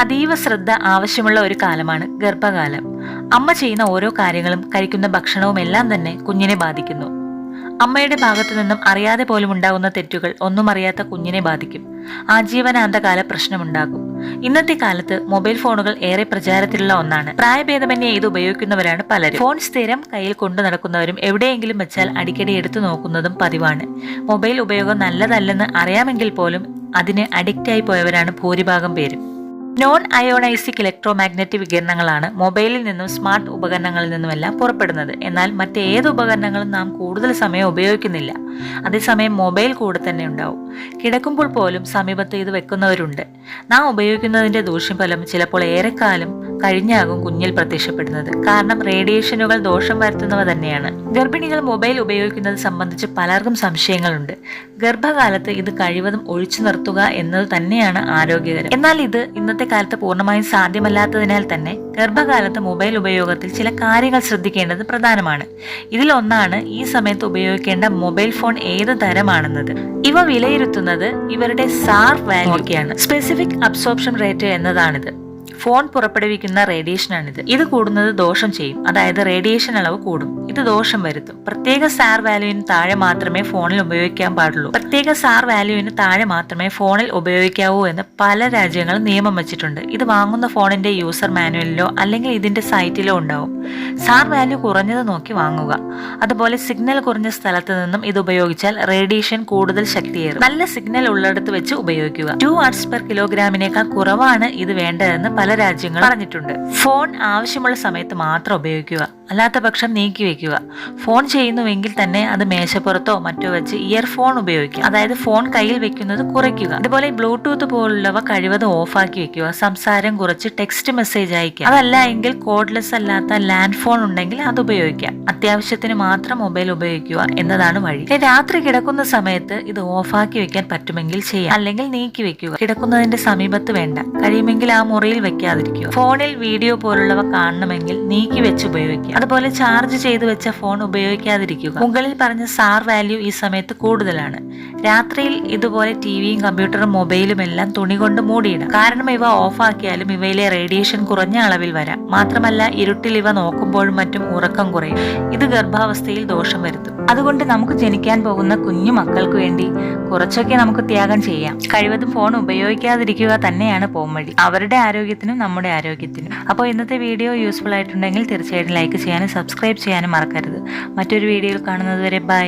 അതീവ ശ്രദ്ധ ആവശ്യമുള്ള ഒരു കാലമാണ് ഗർഭകാലം. അമ്മ ചെയ്യുന്ന ഓരോ കാര്യങ്ങളും കഴിക്കുന്ന ഭക്ഷണവും എല്ലാം തന്നെ കുഞ്ഞിനെ ബാധിക്കുന്നു. അമ്മയുടെ ഭാഗത്തു നിന്നും അറിയാതെ പോലും ഉണ്ടാകുന്ന തെറ്റുകൾ ഒന്നും അറിയാത്ത കുഞ്ഞിനെ ബാധിക്കും. ആജീവനാന്തകാല പ്രശ്നമുണ്ടാകും. ഇന്നത്തെ കാലത്ത് മൊബൈൽ ഫോണുകൾ ഏറെ പ്രചാരത്തിലുള്ള ഒന്നാണ്. പ്രായഭേദമന്യേ ഇത് ഉപയോഗിക്കുന്നവരാണ് പലരും. ഫോൺ സ്ഥിരം കയ്യിൽ കൊണ്ടു നടക്കുന്നവരും എവിടെയെങ്കിലും വെച്ചാൽ അടിക്കടി എടുത്തു നോക്കുന്നതും പതിവാണ്. മൊബൈൽ ഉപയോഗം നല്ലതല്ലെന്ന് അറിയാമെങ്കിൽ പോലും അതിന് അഡിക്റ്റായി പോയവരാണ് ഭൂരിഭാഗം പേരും. നോൺ അയോണൈസിക് ഇലക്ട്രോമാഗ്നറ്റിക് വികിരണങ്ങളാണ് മൊബൈലിൽ നിന്നും സ്മാർട്ട് ഉപകരണങ്ങളിൽ നിന്നുമെല്ലാം പുറപ്പെടുന്നത്. എന്നാൽ മറ്റേത് ഉപകരണങ്ങളും നാം കൂടുതൽ സമയം ഉപയോഗിക്കുന്നില്ല. അതേസമയം മൊബൈൽ കൂടെ തന്നെ ഉണ്ടാവും. കിടക്കുമ്പോൾ പോലും സമീപത്ത് ഇത് വെക്കുന്നവരുണ്ട്. നാം ഉപയോഗിക്കുന്നതിന്റെ ദൂഷ്യഫലം ചിലപ്പോൾ ഏറെക്കാലം കഴിഞ്ഞാകും കുഞ്ഞിൽ പ്രത്യക്ഷപ്പെടുന്നത്. കാരണം റേഡിയേഷനുകൾ ദോഷം വരുത്തുന്നവ തന്നെയാണ്. ഗർഭിണികൾ മൊബൈൽ ഉപയോഗിക്കുന്നത് സംബന്ധിച്ച് പലർക്കും സംശയങ്ങളുണ്ട്. ഗർഭകാലത്ത് ഇത് കഴിവതും ഒഴിച്ചു നിർത്തുക എന്നത് തന്നെയാണ് ആരോഗ്യകരം. എന്നാൽ ഇത് ഇന്നത്തെ കാലത്ത് പൂർണ്ണമായും സാധ്യമല്ലാത്തതിനാൽ തന്നെ ഗർഭകാലത്ത് മൊബൈൽ ഉപയോഗത്തിൽ ചില കാര്യങ്ങൾ ശ്രദ്ധിക്കേണ്ടത് പ്രധാനമാണ്. ഇതിൽ ഒന്നാണ് ഈ സമയത്ത് ഉപയോഗിക്കേണ്ട മൊബൈൽ ഫോൺ ഏത് തരമാണെന്നത്. ഇവ വിലയിരുത്തുന്നത് ഇവരുടെ SAR വാല്യൂക്കാണ്. സ്പെസിഫിക് അബ്സോർപ്ഷൻ റേറ്റ് എന്നതാണിത്. ഫോൺ പുറപ്പെടുവിക്കുന്ന റേഡിയേഷനാണിത്. ഇത് കൂടുന്നത് ദോഷം ചെയ്യും. അതായത് റേഡിയേഷൻ അളവ് കൂടും. ഇത് ദോഷം വരുത്തും. പ്രത്യേക SAR വാല്യൂവിന് താഴെ മാത്രമേ ഫോണിൽ ഉപയോഗിക്കാൻ പാടുള്ളൂ. പ്രത്യേക SAR വാല്യൂവിന് താഴെ മാത്രമേ ഫോണിൽ ഉപയോഗിക്കാവൂ എന്ന് പല രാജ്യങ്ങളും നിയമം വെച്ചിട്ടുണ്ട്. ഇത് വാങ്ങുന്ന ഫോണിന്റെ യൂസർ മാനുവലിലോ അല്ലെങ്കിൽ ഇതിന്റെ സൈറ്റിലോ ഉണ്ടാവും. SAR വാല്യൂ കുറഞ്ഞത് നോക്കി വാങ്ങുക. അതുപോലെ സിഗ്നൽ കുറഞ്ഞ സ്ഥലത്ത് നിന്നും ഇത് ഉപയോഗിച്ചാൽ റേഡിയേഷൻ കൂടുതൽ ശക്തിയേറും. നല്ല സിഗ്നൽ ഉള്ളിടത്ത് വെച്ച് ഉപയോഗിക്കുക. 2 വാട്ട്സ് പെർ കിലോഗ്രാമിനേക്കാൾ കുറവാണ് ഇത് വേണ്ടതെന്ന് പല രാജ്യങ്ങൾ പറഞ്ഞിട്ടുണ്ട്. ഫോൺ ആവശ്യമുള്ള സമയത്ത് മാത്രം ഉപയോഗിക്കുക. അല്ലാത്ത പക്ഷം നീക്കിവെക്കുക. ഫോൺ ചെയ്യുന്നുവെങ്കിൽ തന്നെ അത് മേശപ്പുറത്തോ മറ്റോ വെച്ച് ഇയർഫോൺ ഉപയോഗിക്കുക. അതായത് ഫോൺ കയ്യിൽ വെക്കുന്നത് കുറയ്ക്കുക. അതുപോലെ ബ്ലൂടൂത്ത് പോലുള്ളവ കഴിവതും ഓഫാക്കി വെക്കുക. സംസാരം കുറച്ച് ടെക്സ്റ്റ് മെസ്സേജ് അയക്കുക. അതല്ല എങ്കിൽ കോഡ്ലെസ് അല്ലാത്ത ലാൻഡ് ഫോൺ ഉണ്ടെങ്കിൽ അത് ഉപയോഗിക്കാം. അത്യാവശ്യത്തിന് മാത്രം മൊബൈൽ ഉപയോഗിക്കുക എന്നതാണ് വഴി. രാത്രി കിടക്കുന്ന സമയത്ത് ഇത് ഓഫാക്കി വെക്കാൻ പറ്റുമെങ്കിൽ ചെയ്യാം. അല്ലെങ്കിൽ നീക്കി വെക്കുക. കിടക്കുന്നതിന്റെ സമീപത്ത് വേണ്ട. കഴിയുമെങ്കിൽ ആ മുറിയിൽ വെക്കാതിരിക്കുക. ഫോണിൽ വീഡിയോ പോലുള്ളവ കാണണമെങ്കിൽ നീക്കി വെച്ച് ഉപയോഗിക്കുക. അതുപോലെ ചാർജ് ചെയ്തു വെച്ച ഫോൺ ഉപയോഗിക്കാതിരിക്കുക. മുകളിൽ പറഞ്ഞ SAR വാല്യൂ ഈ സമയത്ത് കൂടുതലാണ്. രാത്രിയിൽ ഇതുപോലെ ടിവിയും കമ്പ്യൂട്ടറും മൊബൈലും എല്ലാം തുണി കൊണ്ട് മൂടിയിടാം. കാരണം ഇവ ഓഫാക്കിയാലും ഇവയിലെ റേഡിയേഷൻ കുറഞ്ഞ അളവിൽ വരാം. മാത്രമല്ല ഇരുട്ടിൽ ഇവ നോക്കുമ്പോഴും മറ്റും ഉറക്കം കുറയും. ഇത് ഗർഭാവസ്ഥയിൽ ദോഷം വരുത്തും. അതുകൊണ്ട് നമുക്ക് ജനിക്കാൻ പോകുന്ന കുഞ്ഞു മക്കൾക്ക് വേണ്ടി കുറച്ചൊക്കെ നമുക്ക് ത്യാഗം ചെയ്യാം. കഴിവതും ഫോൺ ഉപയോഗിക്കാതിരിക്കുക തന്നെയാണ് പോംവഴി. അവരുടെ ആരോഗ്യത്തിനും നമ്മുടെ ആരോഗ്യത്തിനും. അപ്പോൾ ഇന്നത്തെ വീഡിയോ യൂസ്ഫുൾ ആയിട്ടുണ്ടെങ്കിൽ തീർച്ചയായിട്ടും ലൈക്ക് ചെയ്യാനും സബ്സ്ക്രൈബ് ചെയ്യാനും മറക്കരുത്. മറ്റൊരു വീഡിയോയിൽ കാണുന്നത് വരെ ബൈ.